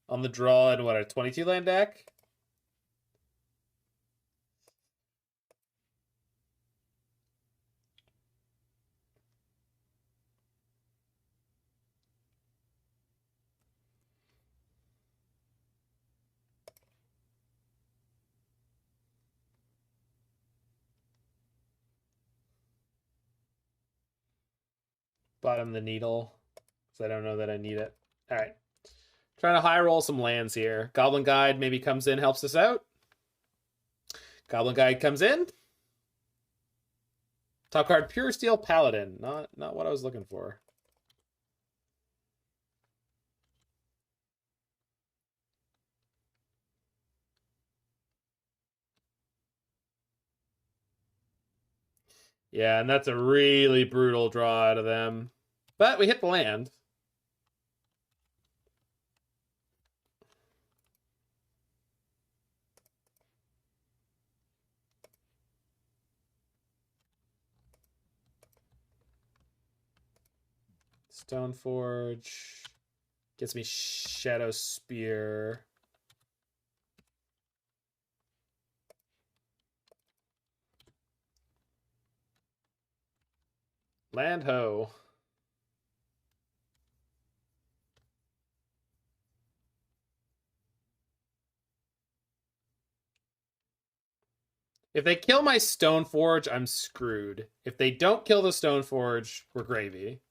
On the draw in what, a 22-land deck? Bottom the Needle, because I don't know that I need it. All right. Trying to high roll some lands here. Goblin Guide maybe comes in, helps us out. Goblin Guide comes in. Top card, Puresteel Paladin. Not what I was looking for. Yeah, and that's a really brutal draw out of them. But we hit the land. Stoneforge gets me Shadowspear. Land ho. If they kill my Stoneforge, I'm screwed. If they don't kill the Stoneforge, we're gravy.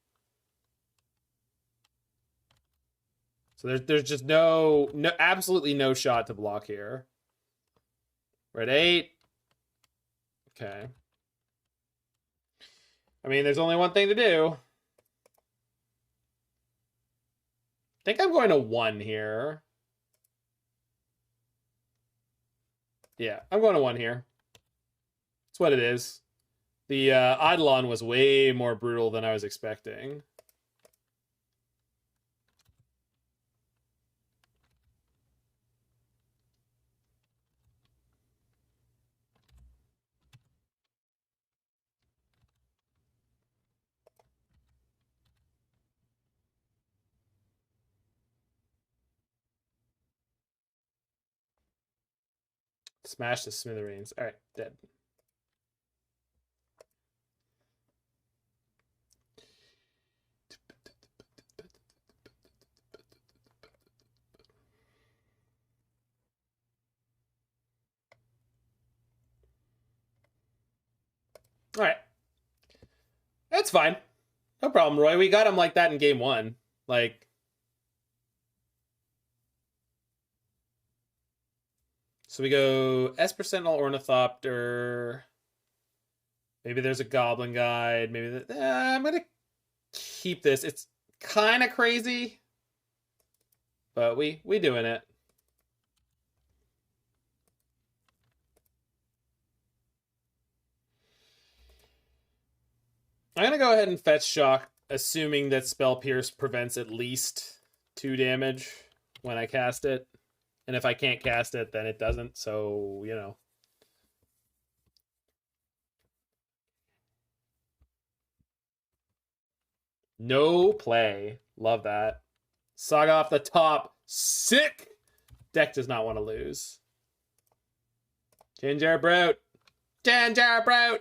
So there's just no absolutely no shot to block here. We're at 8. Okay. I mean, there's only one thing to do. I think I'm going to 1 here. Yeah, I'm going to 1 here. That's what it is. The Eidolon was way more brutal than I was expecting. Smash the smithereens. All right, dead. All right. That's fine. No problem, Roy. We got him like that in game 1. Like, so we go Esper Sentinel, Ornithopter. Maybe there's a Goblin Guide. Maybe I'm going to keep this. It's kind of crazy, but we doing it. I'm going to go ahead and fetch Shock, assuming that Spell Pierce prevents at least 2 damage when I cast it. And if I can't cast it, then it doesn't. So, you know. No play. Love that. Saga off the top. Sick! Deck does not want to lose. Gingerbrute. Gingerbrute!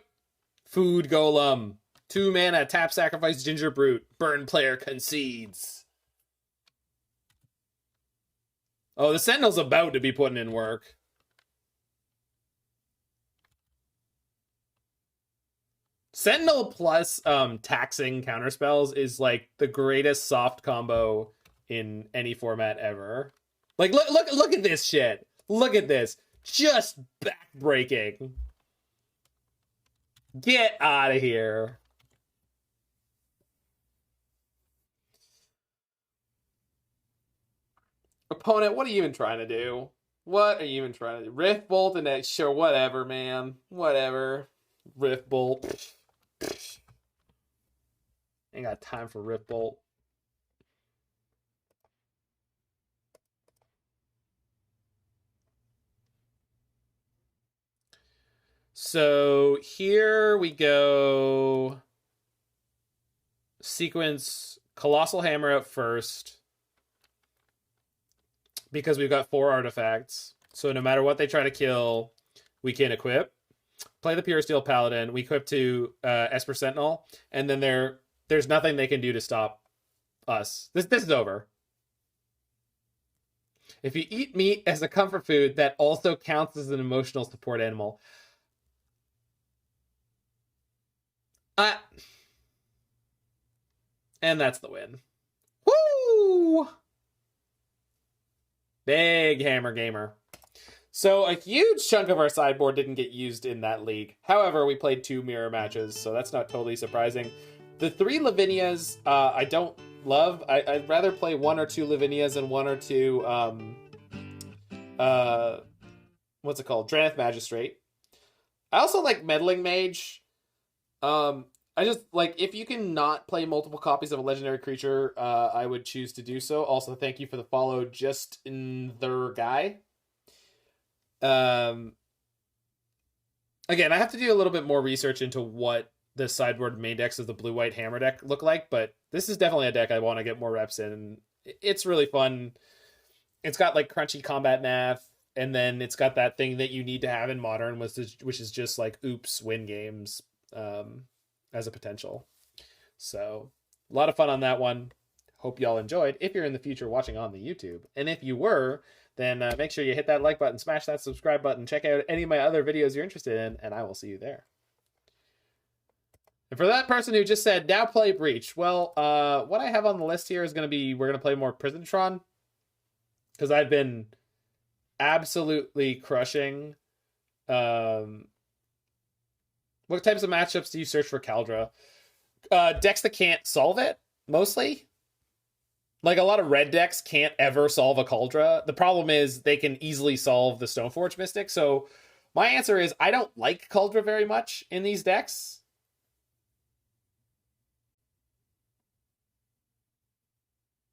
Food Golem. 2 mana, tap, sacrifice, Gingerbrute. Burn player concedes. Oh, the Sentinel's about to be putting in work. Sentinel plus taxing counterspells is like the greatest soft combo in any format ever. Like, look at this shit. Look at this. Just backbreaking. Get out of here. Opponent, what are you even trying to do? What are you even trying to do? Rift Bolt and that? Sure, whatever, man. Whatever. Rift Bolt. Ain't got time for Rift Bolt. So here we go. Sequence Colossal Hammer out first, because we've got 4 artifacts. So no matter what they try to kill, we can equip. Play the Puresteel Paladin. We equip to Esper Sentinel, and then there's nothing they can do to stop us. This is over. If you eat meat as a comfort food, that also counts as an emotional support animal. And that's the win. Woo! Big hammer gamer. So a huge chunk of our sideboard didn't get used in that league. However, we played 2 mirror matches, so that's not totally surprising. The 3 Lavinias I don't love. I'd rather play 1 or 2 Lavinias and 1 or 2 what's it called? Drannith Magistrate. I also like Meddling Mage. I just like, if you can not play multiple copies of a legendary creature, I would choose to do so. Also, thank you for the follow, just in their guy. Again, I have to do a little bit more research into what the sideboard main decks of the blue-white hammer deck look like, but this is definitely a deck I want to get more reps in. It's really fun. It's got like crunchy combat math, and then it's got that thing that you need to have in Modern, which is just like oops, win games as a potential. So a lot of fun on that one. Hope y'all enjoyed. If you're in the future watching on the YouTube, and if you were, then make sure you hit that like button, smash that subscribe button, check out any of my other videos you're interested in, and I will see you there. And for that person who just said, now play Breach, well, what I have on the list here is going to be, we're going to play more Prisontron, because I've been absolutely crushing. What types of matchups do you search for Kaldra? Decks that can't solve it, mostly. Like, a lot of red decks can't ever solve a Kaldra. The problem is they can easily solve the Stoneforge Mystic. So my answer is I don't like Kaldra very much in these decks.